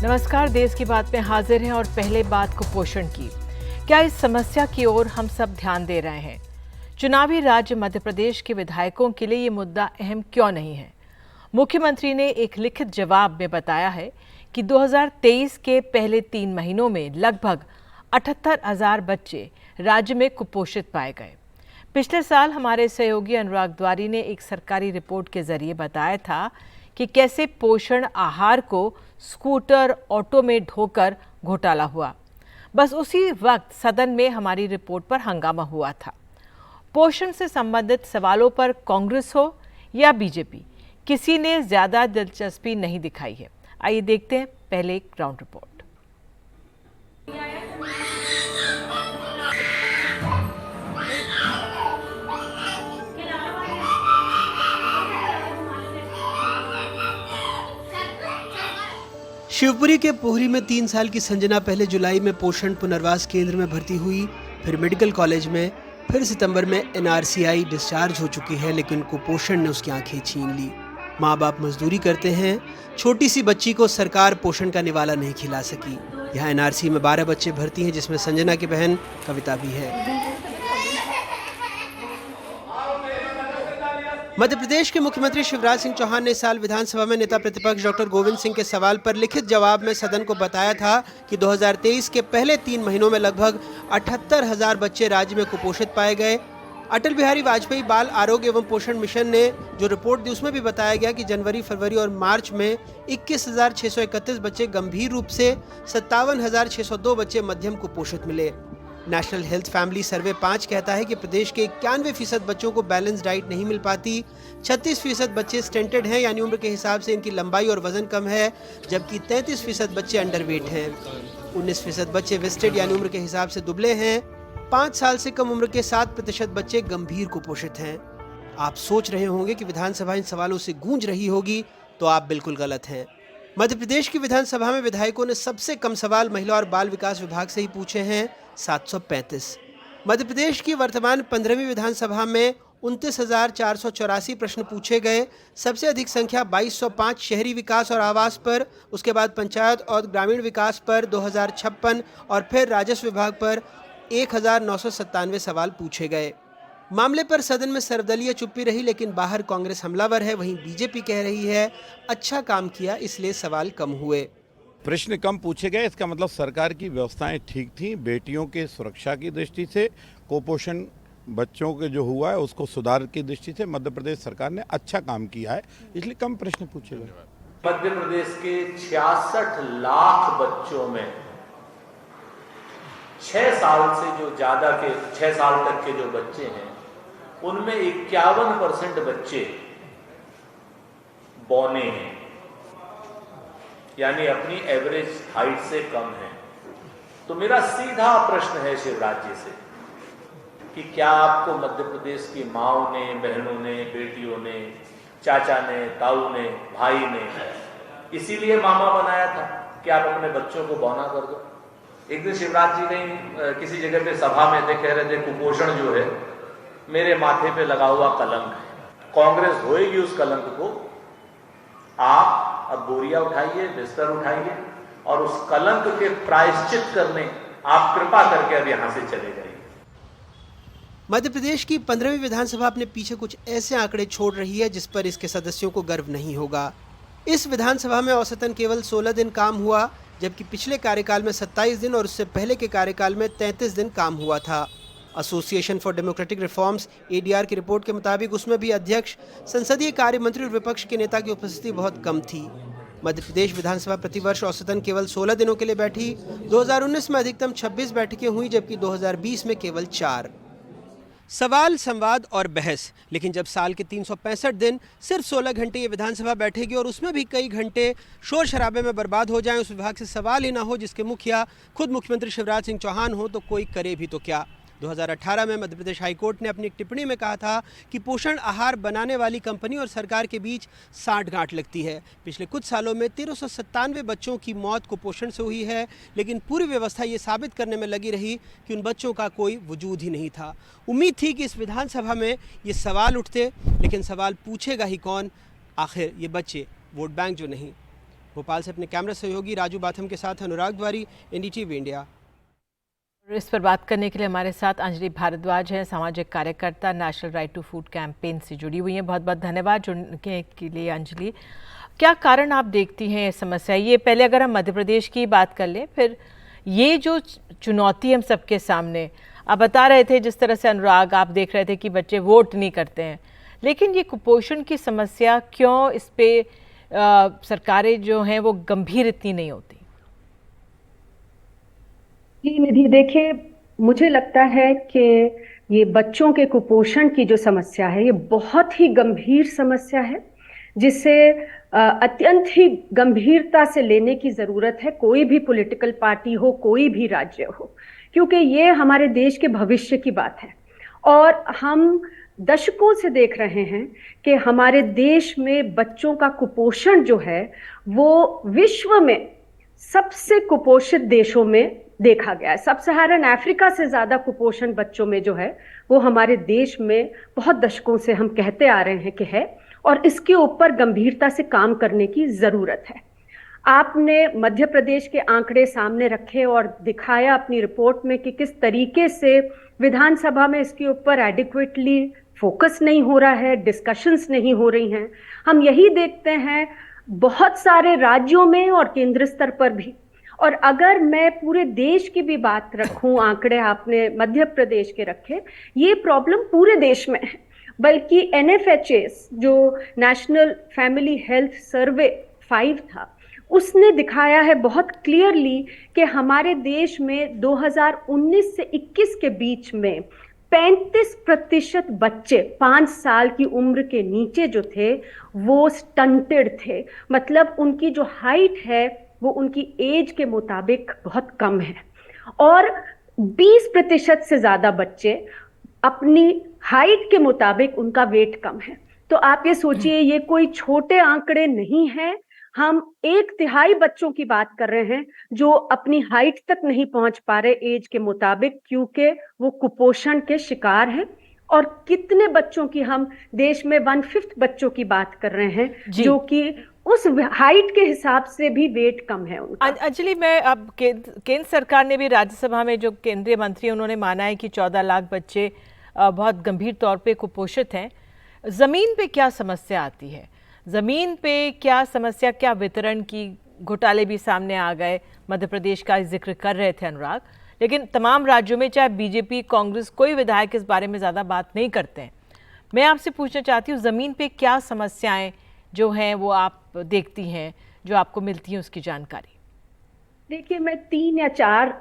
नमस्कार, देश की बात में हाजिर हैं और पहले बात कुपोषण की। क्या इस समस्या की ओर हम सब ध्यान दे रहे हैं? चुनावी राज्य मध्य प्रदेश के विधायकों के लिए ये मुद्दा अहम क्यों नहीं है? मुख्यमंत्री ने एक लिखित जवाब में बताया है कि 2023 के पहले 3 महीनों में लगभग 78,000 बच्चे राज्य में कुपोषित पाए गए। पिछले साल हमारे सहयोगी अनुराग द्वारी ने एक सरकारी रिपोर्ट के जरिए बताया था कि कैसे पोषण आहार को स्कूटर, ऑटो में ढोकर घोटाला हुआ। बस उसी वक्त सदन में हमारी रिपोर्ट पर हंगामा हुआ था। पोषण से संबंधित सवालों पर कांग्रेस हो या बीजेपी, किसी ने ज्यादा दिलचस्पी नहीं दिखाई है। आइए देखते हैं पहले एक ग्राउंड रिपोर्ट। शिवपुरी के पोहरी में 3 साल की संजना पहले जुलाई में पोषण पुनर्वास केंद्र में भर्ती हुई, फिर मेडिकल कॉलेज में, फिर सितंबर में एनआरसीआई डिस्चार्ज हो चुकी है, लेकिन कुपोषण ने उसकी आंखें छीन ली। माँ बाप मजदूरी करते हैं, छोटी सी बच्ची को सरकार पोषण का निवाला नहीं खिला सकी। यहाँ एनआरसी में 12 बच्चे भर्ती हैं, जिसमें संजना की बहन कविता भी है। मध्य प्रदेश के मुख्यमंत्री शिवराज सिंह चौहान ने इस साल विधानसभा में नेता प्रतिपक्ष डॉक्टर गोविंद सिंह के सवाल पर लिखित जवाब में सदन को बताया था कि 2023 के पहले 3 महीनों में लगभग 78,000 बच्चे राज्य में कुपोषित पाए गए। अटल बिहारी वाजपेयी बाल आरोग्य एवं पोषण मिशन ने जो रिपोर्ट दी उसमें भी बताया गया कि जनवरी, फरवरी और मार्च में 21,631 बच्चे गंभीर रूप से, 57,602 बच्चे मध्यम कुपोषित मिले। नेशनल हेल्थ फैमिली सर्वे 5 कहता है कि प्रदेश के 91% बच्चों को बैलेंस डाइट नहीं मिल पाती, 36% बच्चे स्टेंटेड हैं, यानी उम्र के हिसाब से इनकी लंबाई और वजन कम है, जबकि 33% बच्चे अंडरवेट हैं। 19% बच्चे वेस्टेड यानी उम्र के हिसाब से दुबले हैं। 5 साल से कम उम्र के 7% बच्चे गंभीर कुपोषित हैं। आप सोच रहे होंगे कि विधानसभा इन सवालों से गूंज रही होगी, तो आप बिल्कुल गलत हैं। मध्य प्रदेश की विधानसभा में विधायकों ने सबसे कम सवाल महिला और बाल विकास विभाग से ही पूछे हैं, 735। मध्य प्रदेश की वर्तमान 15वीं विधानसभा में 29,484 प्रश्न पूछे गए। सबसे अधिक संख्या 2205 शहरी विकास और आवास पर, उसके बाद पंचायत और ग्रामीण विकास पर 2056 और फिर राजस्व विभाग पर 1,997 सवाल पूछे गए। मामले पर सदन में सर्वदलीय चुप्पी रही, लेकिन बाहर कांग्रेस हमलावर है, वहीं बीजेपी कह रही है अच्छा काम किया इसलिए सवाल कम हुए। प्रश्न कम पूछे गए, इसका मतलब सरकार की व्यवस्थाएं ठीक थी। बेटियों के सुरक्षा की दृष्टि से, कुपोषण बच्चों के जो हुआ है उसको सुधार की दृष्टि से मध्य प्रदेश सरकार ने अच्छा काम किया है, इसलिए कम प्रश्न पूछे गए। मध्य प्रदेश के 66 लाख बच्चों में 6 साल से जो ज्यादा के 6 साल तक के जो बच्चे हैं, उनमें 51% बच्चे बौने हैं, यानी अपनी एवरेज हाइट से कम है। तो मेरा सीधा प्रश्न है शिवराज जी से कि क्या आपको मध्य प्रदेश की माओं ने, बहनों ने, बेटियों ने, चाचा ने, ताऊ ने, भाई ने इसीलिए मामा बनाया था कि आप अपने बच्चों को बौना कर दो? एक दिन शिवराज जी कहीं किसी जगह पे सभा में थे, कह रहे थे कुपोषण जो है मेरे माथे पे लगा हुआ कलंक है, कांग्रेस धोएगी उस कलंक को। आप अब बोरिया उठाइए, बिस्तर उठाइए और उस कलंक के प्रायश्चित करने आप कृपा करके अब यहां से चले जाइए। मध्य प्रदेश की 15वीं विधानसभा अपने पीछे कुछ ऐसे आंकड़े छोड़ रही है जिस पर इसके सदस्यों को गर्व नहीं होगा। इस विधानसभा में औसतन केवल 16 दिन काम हुआ, जबकि पिछले कार्यकाल में 27 दिन और उससे पहले के कार्यकाल में 33 दिन काम हुआ था। Association for democratic reforms ADR की रिपोर्ट के मुताबिक उसमें भी अध्यक्ष, संसदीय कार्य मंत्री और विपक्ष के नेता की उपस्थिति बहुत कम थी। मध्य प्रदेश विधानसभा प्रतिवर्ष औसतन केवल 16 दिनों के लिए बैठी। 2019 में अधिकतम 26 बैठकें हुई, जबकि 2020 में केवल 4। सवाल, संवाद और बहस, लेकिन जब साल के 365 दिन सिर्फ 16 घंटे ये विधानसभा बैठेगी और उसमें भी कई घंटे शोर शराबे में बर्बाद हो जाएं, उस विभाग से सवाल ही ना हो जिसके मुखिया खुद मुख्यमंत्री शिवराज सिंह चौहान हो, तो कोई करे भी तो क्या। 2018 में मध्य प्रदेश हाईकोर्ट ने अपनी एक टिप्पणी में कहा था कि पोषण आहार बनाने वाली कंपनी और सरकार के बीच साठगांठ लगती है। पिछले कुछ सालों में 1397 बच्चों की मौत कुपोषण से हुई है, लेकिन पूरी व्यवस्था ये साबित करने में लगी रही कि उन बच्चों का कोई वजूद ही नहीं था। उम्मीद थी कि इस विधानसभा में ये सवाल उठते, लेकिन सवाल पूछेगा ही कौन? आखिर ये बच्चे वोट बैंक जो नहीं, भोपाल से अपने कैमरा सहयोगी राजू बाथम के साथ अनुराग द्वारी, एनडीटीवी इंडिया। इस पर बात करने के लिए हमारे साथ अंजलि भारद्वाज हैं, सामाजिक कार्यकर्ता, national right to food campaign से जुड़ी हुई हैं। बहुत बहुत धन्यवाद जुड़ने के लिए अंजलि। क्या कारण आप देखती हैं ये समस्या? ये पहले अगर हम मध्य प्रदेश की बात कर लें, फिर ये जो चुनौती हम सबके सामने, आप बता रहे थे जिस तरह से अनुराग, आप देख रहे थे कि बच्चे वोट नहीं करते हैं, लेकिन ये कुपोषण की समस्या क्यों इस पे सरकारें जो हैं वो गंभीर इतनी नहीं होती? जी निधि, देखिए, मुझे लगता है कि ये बच्चों के कुपोषण की जो समस्या है ये बहुत ही गंभीर समस्या है, जिसे अत्यंत ही गंभीरता से लेने की जरूरत है, कोई भी पॉलिटिकल पार्टी हो, कोई भी राज्य हो, क्योंकि ये हमारे देश के भविष्य की बात है। और हम दशकों से देख रहे हैं कि हमारे देश में बच्चों का कुपोषण जो है वो विश्व में सबसे कुपोषित देशों में देखा गया है। सब सहारन अफ्रीका से ज्यादा कुपोषण बच्चों में जो है वो हमारे देश में बहुत दशकों से हम कहते आ रहे हैं कि है, और इसके ऊपर गंभीरता से काम करने की जरूरत है। आपने मध्य प्रदेश के आंकड़े सामने रखे और दिखाया अपनी रिपोर्ट में कि किस तरीके से विधानसभा में इसके ऊपर एडिक्वेटली फोकस नहीं हो रहा है, डिस्कशंस नहीं हो रही हैं। हम यही देखते हैं बहुत सारे राज्यों में और केंद्र स्तर पर भी। और अगर मैं पूरे देश की भी बात रखूं, आंकड़े आपने मध्य प्रदेश के रखे, ये प्रॉब्लम पूरे देश में है। बल्कि NFHS जो नेशनल फैमिली हेल्थ सर्वे 5 था, उसने दिखाया है बहुत क्लियरली कि हमारे देश में 2019 से 21 के बीच में 35% बच्चे 5 साल की उम्र के नीचे जो थे वो स्टंटेड थे। मतलब उनकी जो हाइट है वो उनकी एज के मुताबिक बहुत कम है, और 20% से ज्यादा बच्चे अपनी हाइट के मुताबिक उनका वेट कम है। तो आप ये सोचिए, ये कोई छोटे आंकड़े नहीं है। हम 1/3 बच्चों की बात कर रहे हैं जो अपनी हाइट तक नहीं पहुंच पा रहे एज के मुताबिक, क्योंकि वो कुपोषण के शिकार हैं। और कितने बच्चों की, हम देश में 1/5 बच्चों की बात कर रहे हैं जो कि उस हाइट के हिसाब से भी वेट कम है उनका। अंजलि, मैं अब केंद्र सरकार ने भी राज्यसभा में जो केंद्रीय मंत्री उन्होंने माना है कि 14 लाख बच्चे बहुत गंभीर तौर पे कुपोषित हैं। जमीन पे क्या समस्या आती है? जमीन पे क्या समस्या, क्या वितरण की घोटाले भी सामने आ गए? मध्य प्रदेश का जिक्र कर रहे थे अनुराग, लेकिन तमाम राज्यों में चाहे बीजेपी, कांग्रेस, कोई विधायक इस बारे में ज़्यादा बात नहीं करते हैं। मैं आपसे पूछना चाहती हूँ, ज़मीन पे क्या समस्याएं जो हैं वो आप देखती हैं, जो आपको मिलती हैं, उसकी जानकारी? देखिए, मैं 3 या 4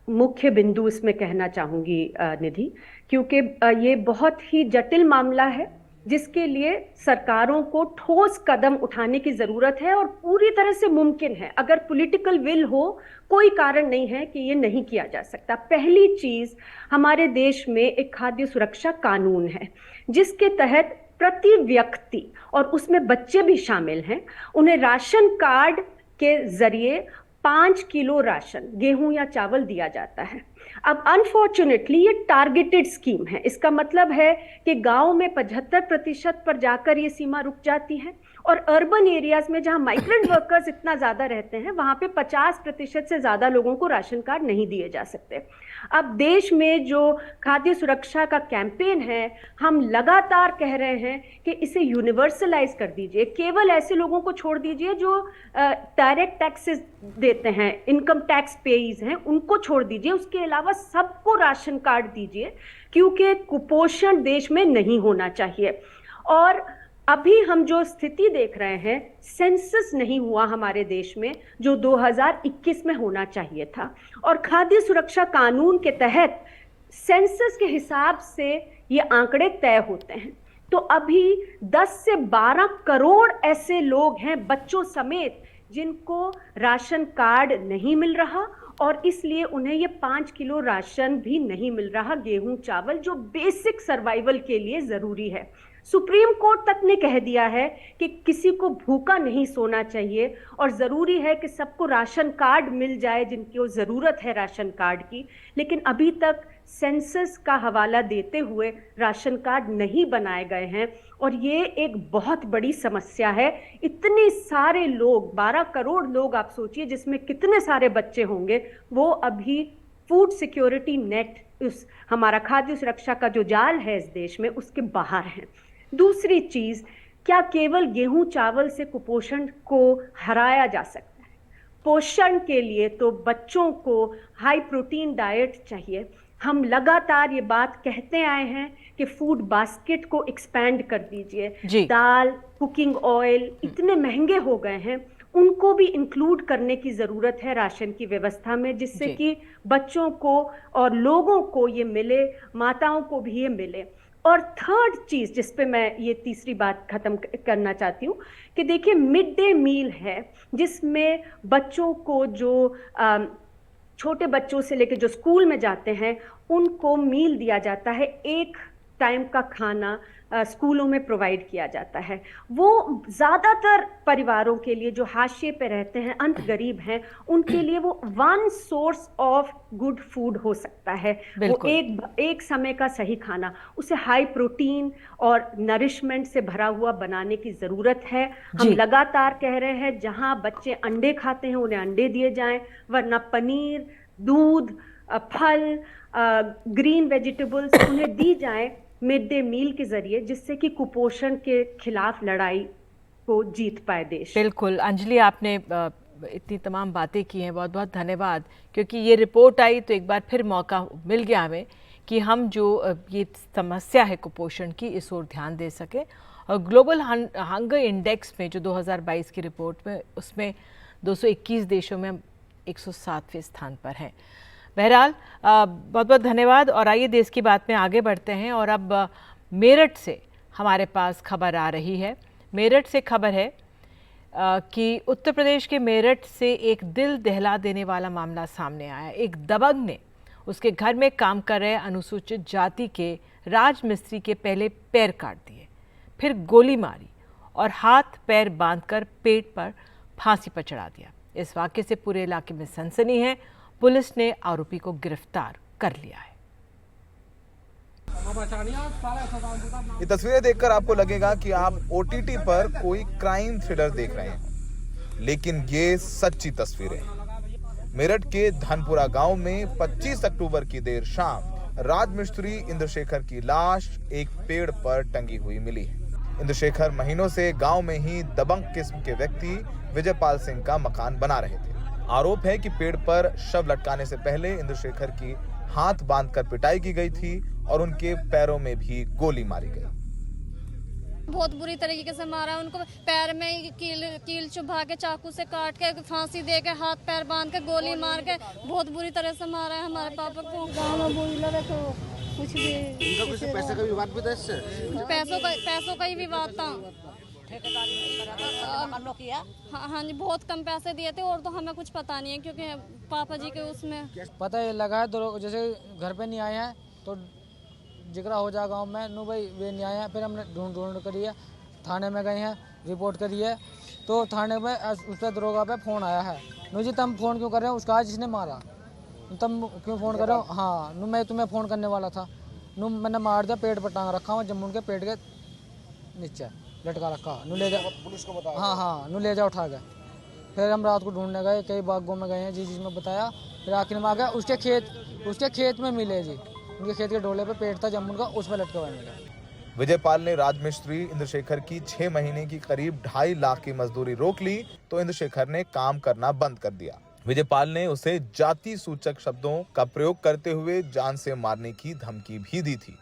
मुख्य बिंदु इसमें कहना चाहूंगी निधि, क्योंकि ये बहुत ही जटिल मामला है जिसके लिए सरकारों को ठोस कदम उठाने की जरूरत है और पूरी तरह से मुमकिन है। अगर पॉलिटिकल विल हो, कोई कारण नहीं है कि ये नहीं किया जा सकता। पहली चीज, हमारे देश में एक खाद्य सुरक्षा कानून है जिसके तहत प्रति व्यक्ति, और उसमें बच्चे भी शामिल हैं, उन्हें राशन कार्ड के जरिए 5 किलो राशन, गेहूं या चावल दिया जाता है। अब अनफॉर्चुनेटली ये टारगेटेड स्कीम है। इसका मतलब है कि गांव में 75% पर जाकर ये सीमा रुक जाती है, और अर्बन एरियाज में जहां माइग्रेंट वर्कर्स इतना ज्यादा रहते हैं वहां पे 50% से ज्यादा लोगों को राशन कार्ड नहीं दिए जा सकते। अब देश में जो खाद्य सुरक्षा का कैंपेन है, हम लगातार कह रहे हैं कि इसे यूनिवर्सलाइज कर दीजिए। केवल ऐसे लोगों को छोड़ दीजिए जो डायरेक्ट टैक्सेस देते हैं, इनकम टैक्स पेईज हैं, उनको छोड़ दीजिए। उसके अलावा सबको राशन कार्ड दीजिए, क्योंकि कुपोषण देश में नहीं होना चाहिए। और अभी हम जो स्थिति देख रहे हैं, सेंसस नहीं हुआ हमारे देश में जो 2021 में होना चाहिए था, और खाद्य सुरक्षा कानून के तहत सेंसस के हिसाब से ये आंकड़े तय होते हैं। तो अभी 10 से 12 करोड़ ऐसे लोग हैं, बच्चों समेत, जिनको राशन कार्ड नहीं मिल रहा, और इसलिए उन्हें ये 5 किलो राशन भी नहीं मिल रहा, गेहूं चावल, जो बेसिक सर्वाइवल के लिए जरूरी है। सुप्रीम कोर्ट तक ने कह दिया है कि किसी को भूखा नहीं सोना चाहिए, और जरूरी है कि सबको राशन कार्ड मिल जाए जिनको जरूरत है राशन कार्ड की। लेकिन अभी तक सेंसस का हवाला देते हुए राशन कार्ड नहीं बनाए गए हैं, और ये एक बहुत बड़ी समस्या है। इतने सारे लोग, 12 करोड़ लोग आप सोचिए, जिसमें कितने सारे बच्चे होंगे, वो अभी फूड सिक्योरिटी नेट, उस हमारा खाद्य सुरक्षा का जो जाल है इस देश में, उसके बाहर हैं। दूसरी चीज, क्या केवल गेहूं चावल से कुपोषण को हराया जा सकता है? पोषण के लिए तो बच्चों को हाई प्रोटीन डाइट चाहिए। हम लगातार ये बात कहते आए हैं कि फूड बास्केट को एक्सपैंड कर दीजिए। जी। दाल, कुकिंग ऑयल इतने महंगे हो गए हैं, उनको भी इंक्लूड करने की जरूरत है राशन की व्यवस्था में, जिससे जी। कि बच्चों को और लोगों को ये मिले, माताओं को भी ये मिले। और थर्ड चीज जिस पे मैं ये तीसरी बात खत्म करना चाहती हूँ कि देखिए, मिड डे मील है जिसमें बच्चों को जो छोटे बच्चों से लेकर जो स्कूल में जाते हैं, उनको मील दिया जाता है, एक टाइम का खाना स्कूलों में प्रोवाइड किया जाता है। वो ज्यादातर परिवारों के लिए जो हाशिए पे रहते हैं, अंत गरीब हैं, उनके लिए वो one source of good food हो सकता है। वो बिल्कुल। एक समय का सही खाना, उसे हाई प्रोटीन और नरिशमेंट से भरा हुआ बनाने की जरूरत है। हम जी। लगातार कह रहे हैं, जहां बच्चे अंडे खाते हैं उन्हें अंडे दिए जाएं, वरना पनीर, दूध, फल, ग्रीन वेजिटेबल्स उन्हें दी जाएं मिड डे मील के जरिए, जिससे कि कुपोषण के खिलाफ लड़ाई को जीत पाए देश। बिल्कुल अंजलि, आपने इतनी तमाम बातें की हैं, बहुत बहुत धन्यवाद। क्योंकि ये रिपोर्ट आई तो एक बार फिर मौका मिल गया हमें कि हम जो ये समस्या है कुपोषण की, इस ओर ध्यान दे सकें। और ग्लोबल हंगर इंडेक्स में जो 2022 की रिपोर्ट में, उसमें 221 देशों में हम 107वें स्थान पर हैं। बहरहाल बहुत बहुत धन्यवाद। और आइए देश की बात में आगे बढ़ते हैं। और अब मेरठ से हमारे पास खबर आ रही है। मेरठ से खबर है कि उत्तर प्रदेश के मेरठ से एक दिल दहला देने वाला मामला सामने आया। एक दबंग ने उसके घर में काम कर रहे अनुसूचित जाति के राजमिस्त्री के पहले पैर काट दिए, फिर गोली मारी और हाथ पैर बांधकर पेट पर फांसी पर चढ़ा दिया। इस वाक़ये से पूरे इलाके में सनसनी है। पुलिस ने आरोपी को गिरफ्तार कर लिया है। ये तस्वीरें देखकर आपको लगेगा कि आप ओटीटी पर कोई क्राइम थ्रिलर देख रहे हैं, लेकिन ये सच्ची तस्वीरें हैं। मेरठ के धनपुरा गांव में 25 अक्टूबर की देर शाम राजमिस्त्री इंद्रशेखर की लाश एक पेड़ पर टंगी हुई मिली है। इंद्रशेखर महीनों से गांव में ही दबंग किस्म के व्यक्ति विजयपाल सिंह का मकान बना रहे थे। आरोप है कि पेड़ पर शव लटकाने से पहले इंद्रशेखर की हाथ बांधकर पिटाई की गई थी और उनके पैरों में भी गोली मारी गई। बहुत बुरी तरीके से मारा, उनको पैर में कील चुभा के चाकू से काट के फांसी दे के हाथ पैर बांध के गोली मार के बहुत बुरी तरह से मारा है हमारे पापा को। गाँव में बोला है तो कुछ भी इनका कुछ पैसे का विवाद भी था, इससे पैसों का ही विवाद था। हाँ जी, बहुत कम पैसे दिए थे और तो हमें कुछ पता नहीं है, क्योंकि पापा जी के उसमें पता है लगा है। जैसे घर पे नहीं आए हैं तो जिक्र हो जा गाँव में, नो भाई वे नहीं आए हैं। फिर हमने ढूंढ करी है, थाने में गए हैं, रिपोर्ट करी है, तो थाने में उस पर दरोगा पे फ़ोन आया है, नो जी तुम फ़ोन क्यों कर रहे हो, उसका जिसने मारा तुम क्यों फ़ोन कर रहे हो। हाँ नो, मैं तुम्हें फ़ोन करने वाला था, नो मैंने मार दिया, पेट पर टांग रखा हूँ, जम्मू के पेट के नीचे लटका रखा, नु ले जा पुलिस को बताया। हाँ नु ले जा उठा गए। फिर हम रात को ढूंढने गए, कई बागों में गए हैं, जिस में बताया, फिर आखिर में आ गया उसके खेत में मिले जी, उनके खेत के डोले पे पेट था जम्मू का, उसमें लटके हुए मिले। विजयपाल ने राजमिस्त्री इंद्रशेखर की 6 महीने की करीब 2.5 लाख की मजदूरी रोक ली तो इंद्रशेखर ने काम करना बंद कर दिया। विजयपाल ने उसे जाति सूचक शब्दों का प्रयोग करते हुए जान से मारने की धमकी भी दी थी।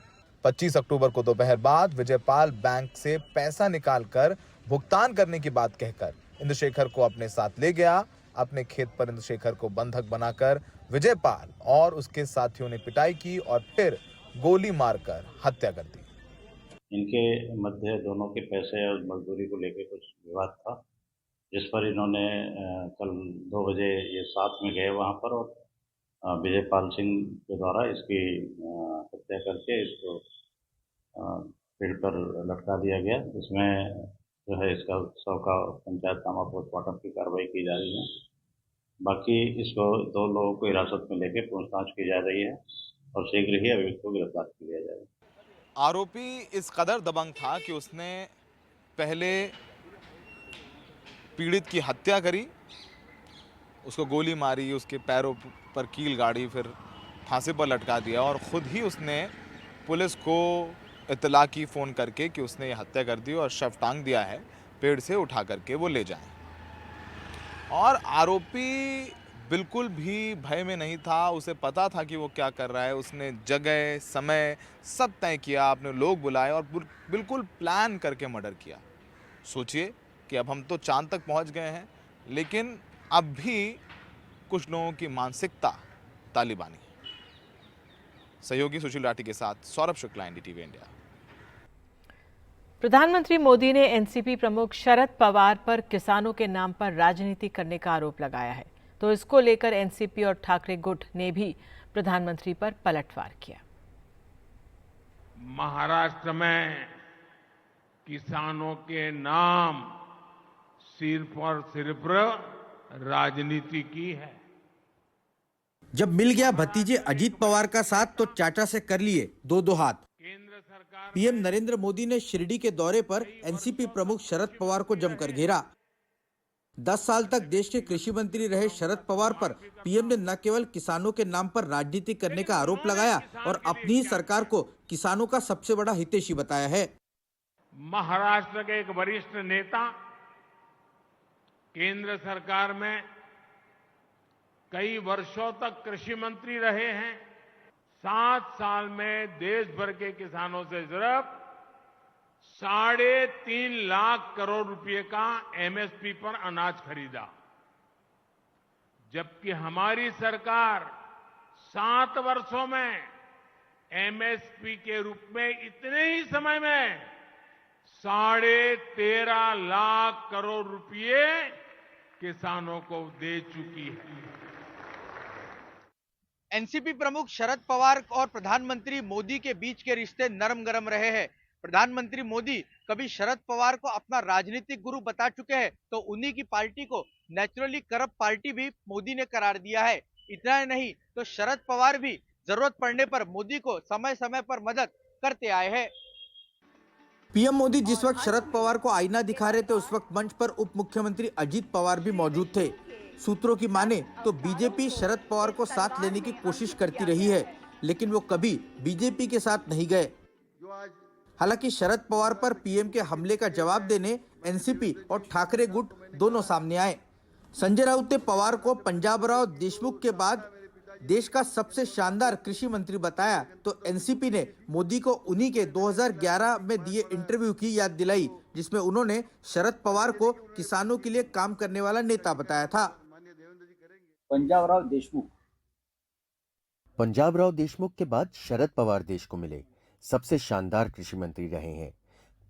25 अक्टूबर को दोपहर बाद विजयपाल बैंक से पैसा निकालकर भुगतान करने की बात कहकर इंद्रशेखर को अपने साथ ले गया। अपने खेत पर इंद्रशेखर को बंधक बनाकर विजयपाल और उसके साथियों ने पिटाई की और फिर गोली मारकर हत्या कर दी। इनके मध्य दोनों के पैसे और मजदूरी को लेकर कुछ विवाद था, जिस पर इन्होंने कल 2 बजे ये साथ में गए वहाँ पर और विजयपाल सिंह के द्वारा इसकी हत्या करके इसको पेड़ पर लटका दिया गया। इसमें जो है इसका शव का पंचायतनामा पोस्टमार्टम की कार्रवाई की जा रही है। बाकी इसको 2 लोगों को हिरासत में लेकर पूछताछ की जा रही है और शीघ्र ही अभियुक्त को गिरफ्तार किया जाएगा। आरोपी इस कदर दबंग था कि उसने पहले पीड़ित की हत्या करी, उसको गोली मारी, उसके पैरों पर कील गाड़ी, फिर फांसी पर लटका दिया और ख़ुद ही उसने पुलिस को इत्तला की फ़ोन करके कि उसने ये हत्या कर दी और शव टांग दिया है, पेड़ से उठा करके वो ले जाएं। और आरोपी बिल्कुल भी भय में नहीं था, उसे पता था कि वो क्या कर रहा है। उसने जगह समय सब तय किया, अपने लोग बुलाए और बिल्कुल प्लान करके मर्डर किया। सोचिए कि अब हम तो चांद तक पहुंच गए हैं, लेकिन अब भी कुछ लोगों की मानसिकता तालिबानी है। सहयोगी सुशील राठी के साथ सौरभ शुक्ला, एनडीटीवी इंडिया। प्रधानमंत्री मोदी ने एनसीपी प्रमुख शरद पवार पर किसानों के नाम पर राजनीति करने का आरोप लगाया है, तो इसको लेकर एनसीपी और ठाकरे गुट ने भी प्रधानमंत्री पर पलटवार किया। महाराष्ट्र में किसानों के नाम सिर्फ और सिर्फ राजनीति की है। जब मिल गया भतीजे अजीत पवार का साथ तो चाचा से कर लिए दो हाथ। पीएम नरेंद्र मोदी ने शिरडी के दौरे पर एनसीपी प्रमुख शरद पवार को जमकर घेरा। 10 साल तक देश के कृषि मंत्री रहे शरद पवार पर पीएम ने न केवल किसानों के नाम पर राजनीति करने का आरोप लगाया और अपनी ही सरकार को किसानों का सबसे बड़ा हितैषी बताया है। महाराष्ट्र के एक वरिष्ठ नेता केंद्र सरकार में कई वर्षों तक कृषि मंत्री रहे हैं। 7 साल में देश भर के किसानों से सिर्फ 3.5 लाख करोड़ रुपए का एमएसपी पर अनाज खरीदा, जबकि हमारी सरकार 7 वर्षों में एमएसपी के रूप में इतने ही समय में 13.5 लाख करोड़ रुपए किसानों को दे चुकी है। एनसीपी प्रमुख शरद पवार और प्रधानमंत्री मोदी के बीच के रिश्ते नरम गरम रहे हैं। प्रधानमंत्री मोदी कभी शरद पवार को अपना राजनीतिक गुरु बता चुके हैं, तो उन्हीं की पार्टी को नेचुरली करप्ट पार्टी भी मोदी ने करार दिया है। इतना ही नहीं तो शरद पवार भी जरूरत पड़ने पर मोदी को समय समय पर मदद करते आए हैं। पीएम मोदी जिस वक्त शरद पवार को आईना दिखा रहे थे, उस वक्त मंच पर उप मुख्यमंत्री अजीत पवार भी मौजूद थे। सूत्रों की माने तो बीजेपी शरद पवार को साथ लेने की कोशिश करती रही है, लेकिन वो कभी बीजेपी के साथ नहीं गए। हालांकि शरद पवार पर पीएम के हमले का जवाब देने एनसीपी और ठाकरे गुट दोनों सामने आए। संजय राउत ने पवार को पंजाबराव देशमुख के बाद देश का सबसे शानदार कृषि मंत्री बताया, तो एनसीपी ने मोदी को उन्हीं के 2011 में दिए इंटरव्यू की याद दिलाई, जिसमें उन्होंने शरद पवार को किसानों के लिए काम करने वाला नेता बताया था। पंजाबराव देशमुख के बाद शरद पवार देश को मिले सबसे शानदार कृषि मंत्री रहे हैं।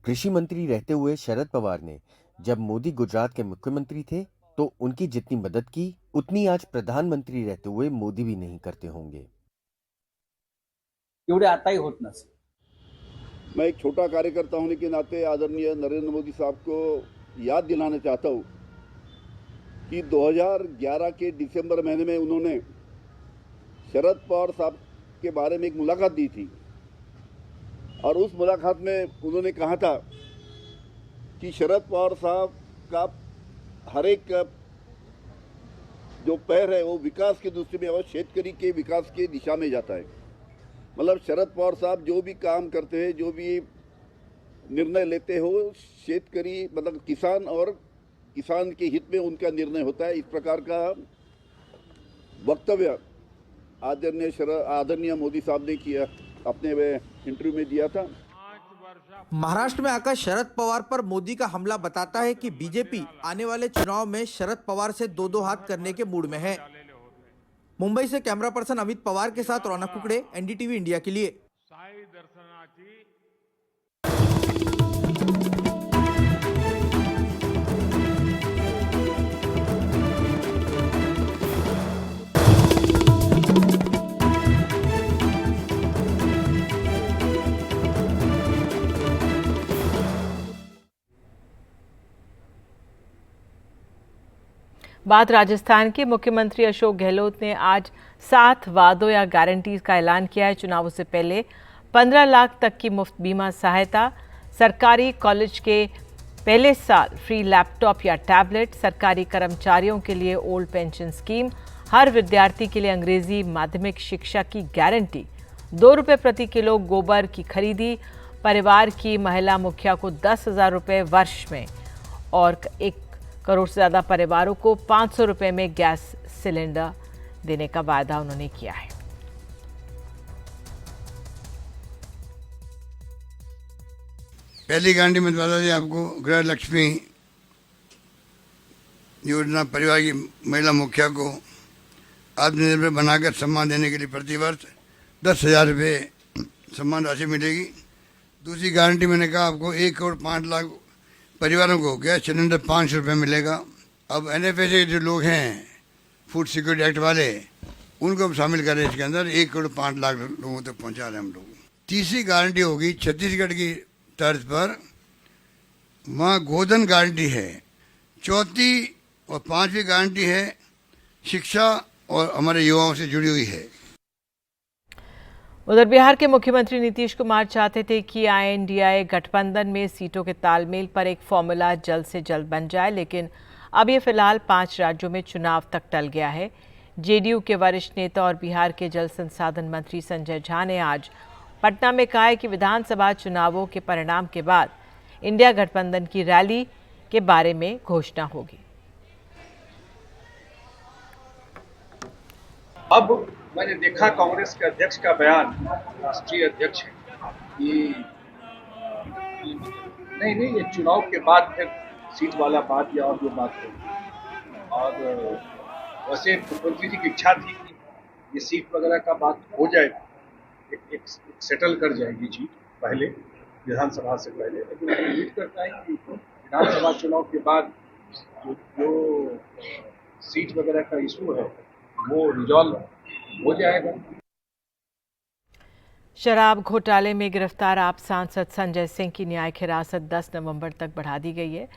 कृषि मंत्री रहते हुए शरद पवार ने जब मोदी गुजरात के मुख्यमंत्री थे तो उनकी जितनी मदद की, उतनी आज प्रधानमंत्री रहते हुए मोदी भी नहीं करते होंगे। आता ही होत नसेल। मैं एक छोटा कार्यकर्ता होने के नाते आदरणीय नरेंद्र मोदी साहब को याद दिलाना चाहता हूं कि 2011 के दिसंबर महीने में उन्होंने शरद पवार साहब के बारे में एक मुलाकात दी थी और उस मुलाकात में उन्होंने कहा था कि शरद पवार साहब का हर एक जो पैर है वो विकास की दृष्टि में और शेतकरी के विकास की दिशा में जाता है। मतलब शरद पवार साहब जो भी काम करते हैं, जो भी निर्णय लेते हो, शेतकरी मतलब किसान और किसान के हित में उनका निर्णय होता है। इस प्रकार का वक्तव्य आदरणीय मोदी साहब ने किया, अपने इंटरव्यू में दिया था। महाराष्ट्र में आकर शरद पवार पर मोदी का हमला बताता है कि बीजेपी आने वाले चुनाव में शरद पवार से दो हाथ करने के मूड में है। मुंबई से कैमरा पर्सन अमित पवार के साथ रौनक कुकड़े, एनडीटीवी इंडिया के लिए। बात राजस्थान के मुख्यमंत्री अशोक गहलोत ने आज 7 वादों या गारंटीज का ऐलान किया है। चुनावों से पहले 15 लाख तक की मुफ्त बीमा सहायता, सरकारी कॉलेज के पहले साल फ्री लैपटॉप या टैबलेट, सरकारी कर्मचारियों के लिए ओल्ड पेंशन स्कीम, हर विद्यार्थी के लिए अंग्रेजी माध्यमिक शिक्षा की गारंटी, 2 रुपये प्रति किलो गोबर की खरीदी, परिवार की महिला मुखिया को 10,000 रुपये वर्ष में और 1 करोड़ से ज़्यादा परिवारों को 500 रुपये में गैस सिलेंडर देने का वायदा उन्होंने किया है। पहली गारंटी में बता दें आपको, गृह लक्ष्मी योजना परिवार की महिला मुखिया को आत्मनिर्भर बनाकर सम्मान देने के लिए प्रतिवर्ष 10,000 रुपये सम्मान राशि मिलेगी। दूसरी गारंटी मैंने कहा आपको 1 करोड़ 5 लाख परिवारों को गैस सिलेंडर 500 रुपये मिलेगा। अब NFA के जो लोग हैं फूड सिक्योरिटी एक्ट वाले, उनको हम शामिल करें इसके अंदर, 1 करोड़ 5 लाख लोगों तक पहुंचा रहे हैं हम लोग। तीसरी गारंटी होगी छत्तीसगढ़ की तर्ज पर, वहाँ गोधन गारंटी है। चौथी और 5वीं गारंटी है शिक्षा और हमारे युवाओं से जुड़ी हुई है। उधर बिहार के मुख्यमंत्री नीतीश कुमार चाहते थे कि INDI गठबंधन में सीटों के तालमेल पर एक फॉर्मूला जल्द से जल्द बन जाए, लेकिन अब ये फिलहाल 5 राज्यों में चुनाव तक टल गया है। JDU के वरिष्ठ नेता और बिहार के जल संसाधन मंत्री संजय झा ने आज पटना में कहा है कि विधानसभा चुनावों के परिणाम के बाद इंडिया गठबंधन की रैली के बारे में घोषणा होगी। अब मैंने देखा कांग्रेस के अध्यक्ष का बयान, राष्ट्रीय अध्यक्ष है, कि नहीं ये चुनाव के बाद फिर सीट वाला बात या और जो बात होगी। और वैसे मुख्यमंत्री जी की इच्छा थी कि ये सीट वगैरह का बात हो जाए, एक सेटल कर जाएगी जीत पहले, विधानसभा से पहले। लेकिन मैं उम्मीद करता है कि विधानसभा चुनाव के बाद जो सीट वगैरह का इशू है वो रिजॉल्व हो जाएगा। शराब घोटाले में गिरफ्तार आप सांसद संजय सिंह की न्यायिक हिरासत 10 नवंबर तक बढ़ा दी गई है।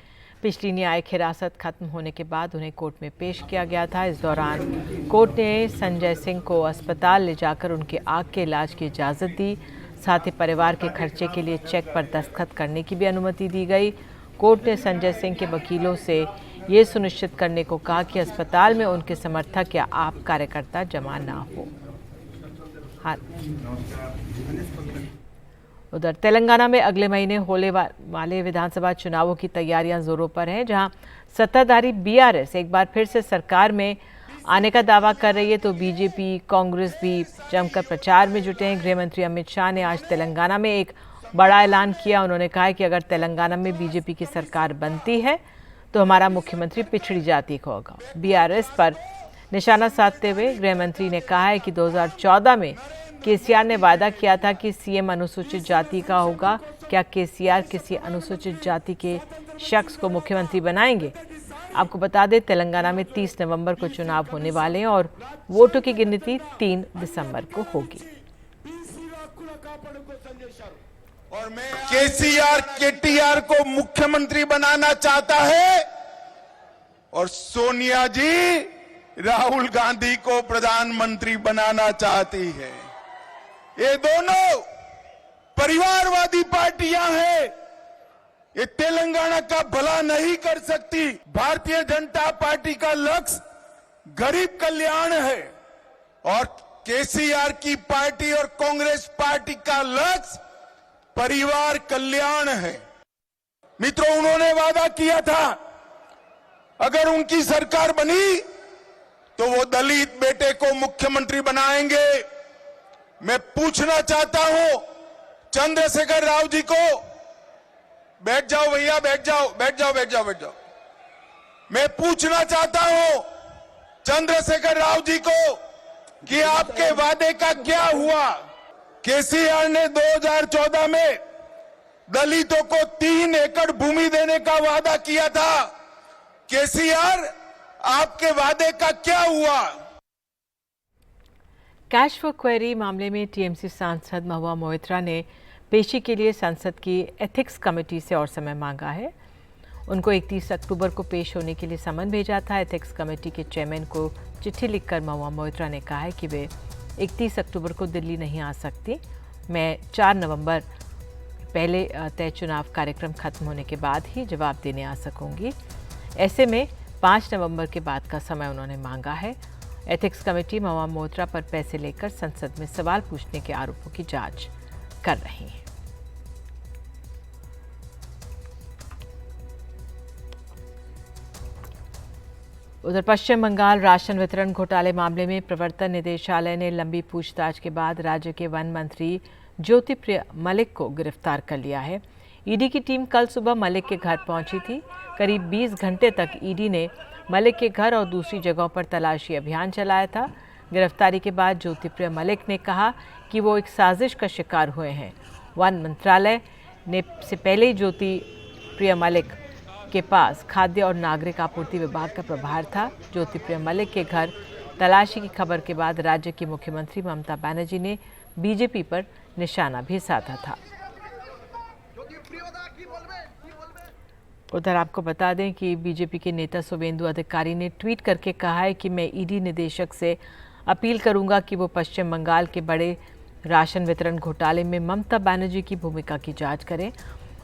पिछली न्यायिक हिरासत खत्म होने के बाद उन्हें कोर्ट में पेश किया गया था। इस दौरान कोर्ट ने संजय सिंह को अस्पताल ले जाकर उनके आँख के इलाज की इजाज़त दी। साथ ही परिवार के खर्चे के लिए चेक पर दस्तखत करने की भी अनुमति दी गई। कोर्ट ने संजय सिंह के वकीलों से ये सुनिश्चित करने को कहा कि अस्पताल में उनके समर्थक या आप कार्यकर्ता जमा ना हो। उधर तेलंगाना में अगले महीने होने वाले विधानसभा चुनावों की तैयारियां जोरों पर हैं, जहां सत्ताधारी BRS एक बार फिर से सरकार में आने का दावा कर रही है, तो बीजेपी कांग्रेस भी जमकर प्रचार में जुटे हैं। गृह मंत्री अमित शाह ने आज तेलंगाना में एक बड़ा ऐलान किया। उन्होंने कहा है कि अगर तेलंगाना में बीजेपी की सरकार बनती है तो हमारा मुख्यमंत्री पिछड़ी जाति का होगा। BRS पर निशाना साधते हुए गृह मंत्री ने कहा है कि 2014 में KCR ने वादा किया था कि CM अनुसूचित जाति का होगा। क्या KCR किसी अनुसूचित जाति के शख्स को मुख्यमंत्री बनाएंगे? आपको बता दें, तेलंगाना में 30 नवंबर को चुनाव होने वाले हैं और वोटों की गिनती 3 दिसंबर को होगी। KCR KTR को मुख्यमंत्री बनाना चाहता है और सोनिया जी राहुल गांधी को प्रधानमंत्री बनाना चाहती है। ये दोनों परिवारवादी पार्टियां हैं। ये तेलंगाना का भला नहीं कर सकती। भारतीय जनता पार्टी का लक्ष्य गरीब कल्याण है और KCR की पार्टी और कांग्रेस पार्टी का लक्ष्य परिवार कल्याण है। मित्रों, उन्होंने वादा किया था अगर उनकी सरकार बनी तो वो दलित बेटे को मुख्यमंत्री बनाएंगे। मैं पूछना चाहता हूं चंद्रशेखर राव जी को, बैठ जाओ भैया, बैठ जाओ। मैं पूछना चाहता हूं चंद्रशेखर राव जी को कि आपके वादे का क्या हुआ? KCR ने 2014 में दलितों को 3 एकड़ भूमि देने का वादा किया था। KCR, आपके वादे का क्या हुआ? कैश फॉर क्वेरी मामले में TMC सांसद महुआ मोइत्रा ने पेशी के लिए संसद की एथिक्स कमेटी से और समय मांगा है। उनको 31 अक्टूबर को पेश होने के लिए समन भेजा था। एथिक्स कमेटी के चेयरमैन को चिट्ठी लिखकर महुआ मोइत्रा ने कहा है कि वे 31 अक्टूबर को दिल्ली नहीं आ सकती। मैं 4 नवंबर पहले तय चुनाव कार्यक्रम खत्म होने के बाद ही जवाब देने आ सकूंगी। ऐसे में 5 नवंबर के बाद का समय उन्होंने मांगा है। एथिक्स कमेटी मवा मोत्रा पर पैसे लेकर संसद में सवाल पूछने के आरोपों की जांच कर रही है। उधर पश्चिम बंगाल राशन वितरण घोटाले मामले में प्रवर्तन निदेशालय ने लंबी पूछताछ के बाद राज्य के वन मंत्री ज्योतिप्रिय मलिक को गिरफ्तार कर लिया है। ईडी की टीम कल सुबह मलिक के घर पहुंची थी। करीब 20 घंटे तक ईडी ने मलिक के घर और दूसरी जगहों पर तलाशी अभियान चलाया था। गिरफ्तारी के बाद ज्योतिप्रिय मलिक ने कहा कि वो एक साजिश का शिकार हुए हैं। वन मंत्रालय ने से पहले ही ज्योतिप्रिय मलिक के पास खाद्य और नागरिक आपूर्ति विभाग का प्रभार था। ज्योतिप्रिय मलिक के घर तलाशी की खबर के बाद राज्य की मुख्यमंत्री ममता बनर्जी ने बीजेपी पर निशाना भी साधा था। उधर आपको बता दें कि बीजेपी के नेता शुवेंदु अधिकारी ने ट्वीट करके कहा है कि मैं ईडी निदेशक से अपील करूंगा कि वो पश्चिम बंगाल के बड़े राशन वितरण घोटाले में ममता बनर्जी की भूमिका की जांच करें।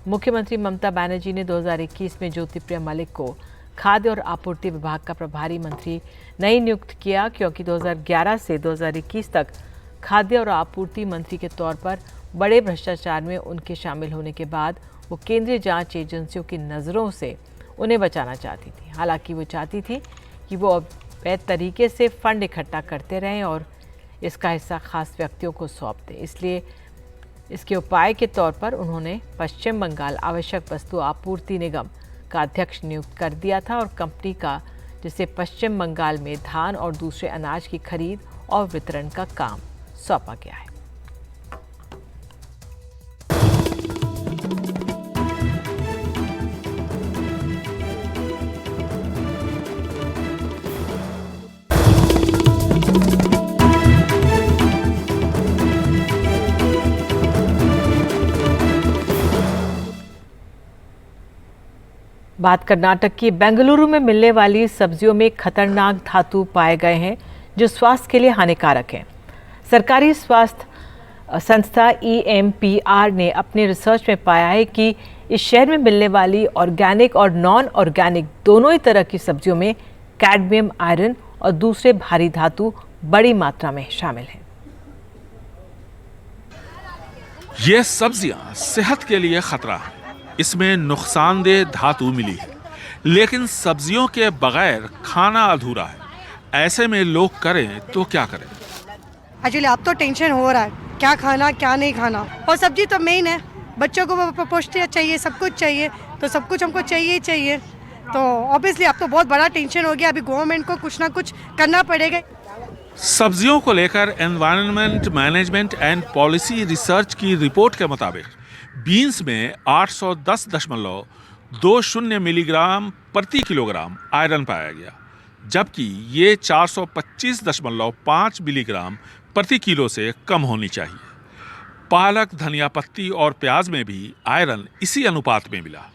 मुख्यमंत्री ममता बनर्जी ने 2021 में ज्योतिप्रिय मलिक को खाद्य और आपूर्ति विभाग का प्रभारी मंत्री नहीं नियुक्त किया, क्योंकि 2011 से 2021 तक खाद्य और आपूर्ति मंत्री के तौर पर बड़े भ्रष्टाचार में उनके शामिल होने के बाद वो केंद्रीय जांच एजेंसियों की नज़रों से उन्हें बचाना चाहती थी। हालांकि वो चाहती थी कि वो अवैध तरीके से फंड इकट्ठा करते रहें और इसका हिस्सा खास व्यक्तियों को सौंप दें। इसलिए इसके उपाय के तौर पर उन्होंने पश्चिम बंगाल आवश्यक वस्तु आपूर्ति निगम का अध्यक्ष नियुक्त कर दिया था और कंपनी का, जिसे पश्चिम बंगाल में धान और दूसरे अनाज की खरीद और वितरण का काम सौंपा गया है। बात कर्नाटक की। बेंगलुरु में मिलने वाली सब्जियों में खतरनाक धातु पाए गए हैं जो स्वास्थ्य के लिए हानिकारक हैं। सरकारी स्वास्थ्य संस्था EMPR ने अपने रिसर्च में पाया है कि इस शहर में मिलने वाली ऑर्गेनिक और नॉन ऑर्गेनिक दोनों ही तरह की सब्जियों में कैडमियम, आयरन और दूसरे भारी धातु बड़ी मात्रा में शामिल हैं। ये सब्जियां सेहत के लिए खतरा है। इसमें नुकसानदेह धातु मिली है, लेकिन सब्जियों के बगैर खाना अधूरा है। ऐसे में लोग करें तो क्या करें? एक्चुअली अब तो टेंशन हो रहा है, क्या खाना क्या नहीं खाना। और सब्जी तो मेन है, बच्चों को पौष्टिक चाहिए, सब कुछ चाहिए, तो सब कुछ हमको चाहिए ही चाहिए। तो ऑब्वियसली अब तो बहुत बड़ा टेंशन हो गया। अभी गवर्नमेंट को कुछ ना कुछ करना पड़ेगा। सब्जियों को लेकर environment management and policy research की रिपोर्ट के मुताबिक बीन्स में 810.20 मिलीग्राम प्रति किलोग्राम आयरन पाया गया, जबकि ये 425.5 मिलीग्राम प्रति किलो से कम होनी चाहिए। पालक, धनिया पत्ती और प्याज में भी आयरन इसी अनुपात में मिला।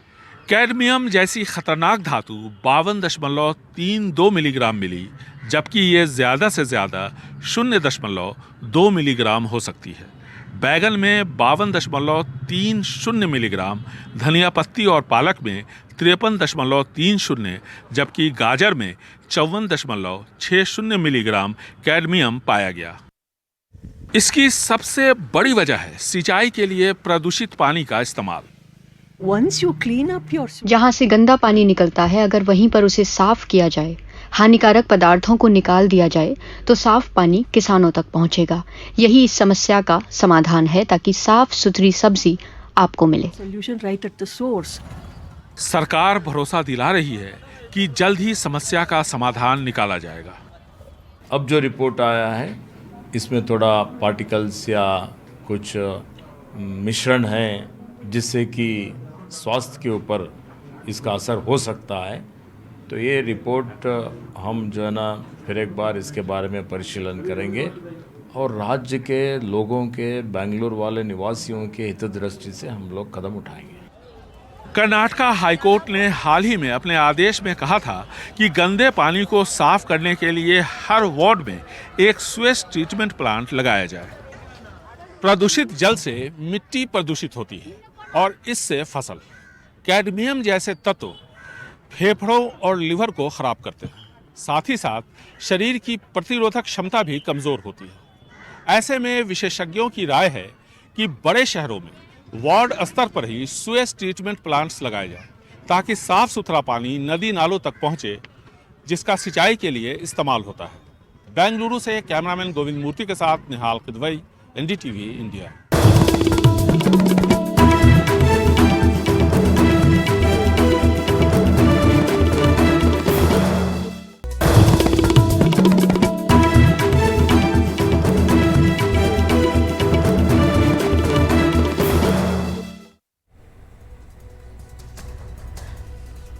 कैडमियम जैसी खतरनाक धातु 52.32 मिलीग्राम मिली, जबकि ये ज़्यादा से ज़्यादा 0.2 मिलीग्राम हो सकती है। बैगन में 52.30 मिलीग्राम, धनिया पत्ती और पालक में 53.30, जबकि गाजर में 54.60 मिलीग्राम कैडमियम पाया गया। इसकी सबसे बड़ी वजह है सिंचाई के लिए प्रदूषित पानी का इस्तेमाल। जहाँ से गंदा पानी निकलता है, अगर वहीं पर उसे साफ किया जाए, हानिकारक पदार्थों को निकाल दिया जाए, तो साफ पानी किसानों तक पहुँचेगा। यही इस समस्या का समाधान है, ताकि साफ सुथरी सब्जी आपको मिले। सरकार भरोसा दिला रही है कि जल्द ही समस्या का समाधान निकाला जाएगा। अब जो रिपोर्ट आया है, इसमें थोड़ा पार्टिकल्स या कुछ मिश्रण है, जिससे कि स्वास्थ्य के ऊपर इसका असर हो सकता है। तो ये रिपोर्ट हम जो है ना फिर एक बार इसके बारे में परिशीलन करेंगे और राज्य के लोगों के, बेंगलुरु वाले निवासियों के हित दृष्टि से हम लोग कदम उठाएंगे। कर्नाटका हाईकोर्ट ने हाल ही में अपने आदेश में कहा था कि गंदे पानी को साफ करने के लिए हर वार्ड में एक स्वेज ट्रीटमेंट प्लांट लगाया जाए। प्रदूषित जल से मिट्टी प्रदूषित होती है और इससे फसल। कैडमियम जैसे तत्व फेफड़ों और लिवर को खराब करते हैं, साथ ही साथ शरीर की प्रतिरोधक क्षमता भी कमजोर होती है। ऐसे में विशेषज्ञों की राय है कि बड़े शहरों में वार्ड स्तर पर ही सुएज ट्रीटमेंट प्लांट्स लगाए जाएं, ताकि साफ सुथरा पानी नदी नालों तक पहुंचे, जिसका सिंचाई के लिए इस्तेमाल होता है। बेंगलुरु से कैमरामैन गोविंद मूर्ति के साथ निहाल किदवई, एनडीटीवी इंडिया।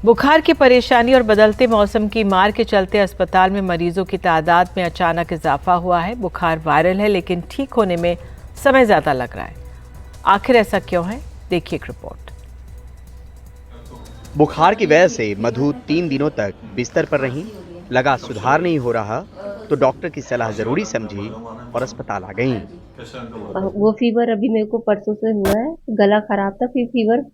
बुखार की परेशानी और बदलते मौसम की मार के चलते अस्पताल में मरीजों की तादाद में अचानक इजाफा हुआ है। बुखार वायरल है, लेकिन ठीक होने में समय ज़्यादा लग रहा है। आखिर ऐसा क्यों है, देखिए एक रिपोर्ट। बुखार की वजह से मधु 3 दिनों तक बिस्तर पर रहीं। लगा सुधार नहीं हो रहा तो डॉक्टर की सलाह जरूरी समझी और अस्पताल आ गईं। वो फीवर अभी मेरे को परसों से हुआ है, गला खराब था, फिर फीवर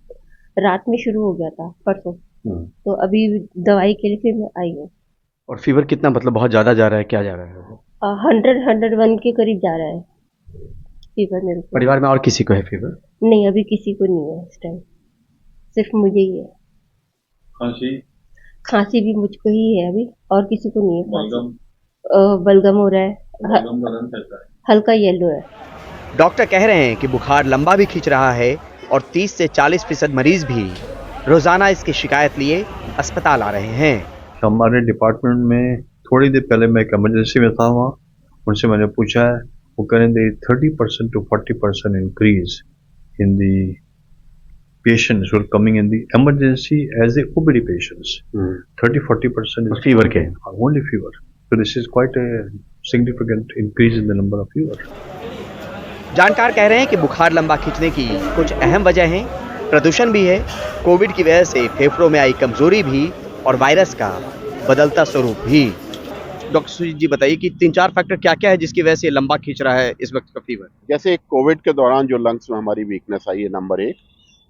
रात में शुरू हो गया था परसों, तो अभी दवाई के लिए फिर मैं आई हूँ। और फीवर कितना, मतलब बहुत ज्यादा जा रहा है, क्या जा रहा है? 101 के करीब जा रहा है फीवर मेरे को। परिवार में और किसी को है फीवर? नहीं, अभी किसी को नहीं है इस टाइम, सिर्फ मुझे ही है। खांसी भी मुझको ही है अभी, और किसी को नहीं है। बलगम हो रहा है, हल्का येलो है। डॉक्टर कह रहे हैं कि बुखार लंबा भी खींच रहा है और 30 से 40% मरीज भी रोजाना इसकी शिकायत लिए अस्पताल आ रहे हैं। हमारे डिपार्टमेंट में थोड़ी देर पहले मैं एक इमरजेंसी में था, वहाँ उनसे मैंने पूछा है, वो कह रहे थे 30% to 40% increase in the patients who are coming in the emergency as a OPD patients. 30-40% is fever के only fever. So this is quite a significant increase in the number of fever. जानकार कह रहे हैं कि बुखार लंबा खींचने की कुछ अहम वजह हैं। प्रदूषण भी है, कोविड की वजह से फेफड़ों में आई कमजोरी भी और वायरस का बदलता स्वरूप भी। डॉक्टर सुजीत जी बताइए कि 3-4 फैक्टर क्या क्या है जिसकी वजह से लंबा खींच रहा है इस वक्त का फीवर? जैसे कोविड के दौरान जो लंग्स में हमारी वीकनेस आई है, नंबर 1।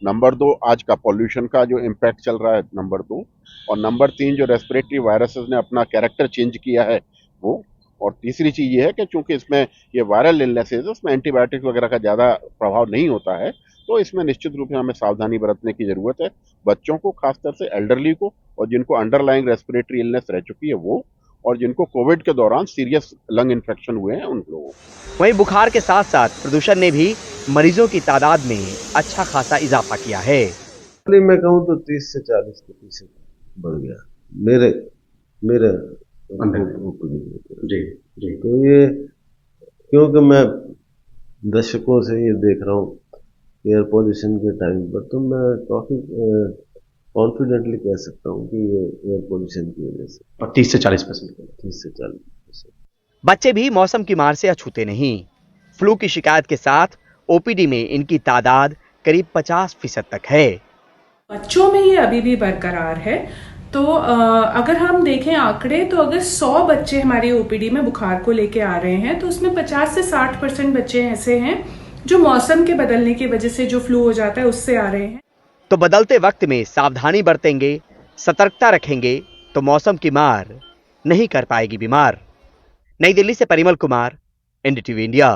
नंबर 2 आज का पॉल्यूशन का जो इम्पैक्ट चल रहा है, नंबर 2। और नंबर 3 जो रेस्पिरेटरी वायरसेस ने अपना कैरेक्टर चेंज किया है वो। और तीसरी चीज़ ये है कि चूंकि इसमें ये वायरल इलनेसेस है, उसमें एंटीबायोटिक्स वगैरह का ज़्यादा प्रभाव नहीं होता है, तो इसमें निश्चित रूप से हमें सावधानी बरतने की ज़रूरत है। बच्चों को, खासतौर से एल्डरली को, और जिनको अंडरलाइंग रेस्पिरेटरी इलनेस रह चुकी है वो, और जिनको कोविड के दौरान सीरियस लंग इन्फेक्शन हुए हैं उन लोगों को। वहीं बुखार के साथ साथ प्रदूषण ने भी मरीजों की तादाद में अच्छा खासा इजाफा किया है। मैं कहूँ तो 30 से 40% बढ़ गया मेरे जी। तो ये क्योंकि मैं दशकों से ये देख रहा हूँ एयर पोल्यूशन के टाइम पर, तो मैं काफी कॉन्फिडेंटली कह सकता हूँ कि ये एयर पोल्यूशन की वजह से। और 30 से 40%। बच्चे भी मौसम की मार से अछूते नहीं। फ्लू की शिकायत के साथ ओपीडी में इनकी तादाद करीब 50% तक है। बच्चों में ये अभी भी बरकरार है। तो अगर हम देखें आंकड़े, तो अगर 100 बच्चे हमारी ओपीडी में बुखार को लेके आ रहे हैं, तो उसमें 50 से 60% बच्चे ऐसे हैं जो मौसम के बदलने की वजह से जो फ्लू हो जाता है उससे आ रहे हैं। तो बदलते वक्त में सावधानी बरतेंगे, सतर्कता रखेंगे तो मौसम की मार नहीं कर पाएगी बीमार। नई दिल्ली से परिमल कुमार, एनडीटीवी इंडिया।